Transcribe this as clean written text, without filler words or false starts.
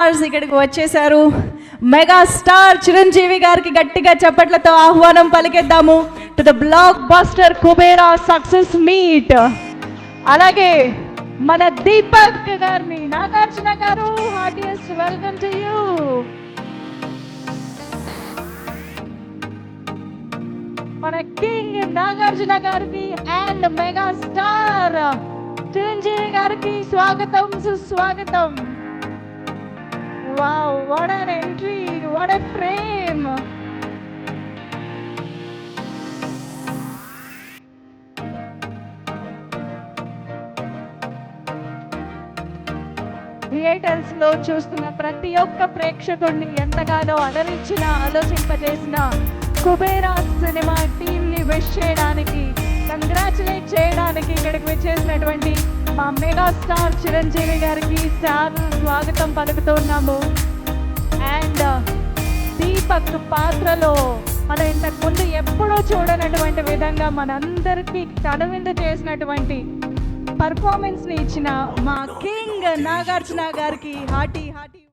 Stars ఇక్కడికి వచ్చేసారు. Mega star Chiranjeevi గారికి గట్టిగా చప్పట్లతో ఆహ్వానం పలికేద్దాము to the blockbuster Kubera success meet. అలాగే మన దీపక్ గారిని, నాగార్జున గారు, హార్టియెస్ట్ వెల్కమ్ టు యూ. మన కింగ్ నాగార్జున గారికి అండ్ మెగా స్టార్ చిరంజీవి గారికి స్వాగతం, సుస్వాగతం. Wow, what an entry, what a frame. Theatres లో చూస్తున్న ప్రతి ఒక్క ప్రేక్షకుడిని ఎంతగానో అలరించిన, ఆలోచింపజేసిన కుబేరా సినిమా టీమ్ ని విష్ చేయడానికి, కంగ్రాచులేట్ చేయడానికి ఇక్కడికి వచ్చేసినటువంటి మా మెగా స్టార్ చిరంజీవి గారికి స్వాగతం పలుకుతున్నాము. అండ్ దీపక్ పాత్రలో మనం ఇంతకు ముందు ఎప్పుడూ చూడనటువంటి విధంగా మనందరికీ కనువిందు చేసినటువంటి పర్ఫార్మెన్స్ ని ఇచ్చిన మా కింగ్ నాగార్జున గారికి హార్టీ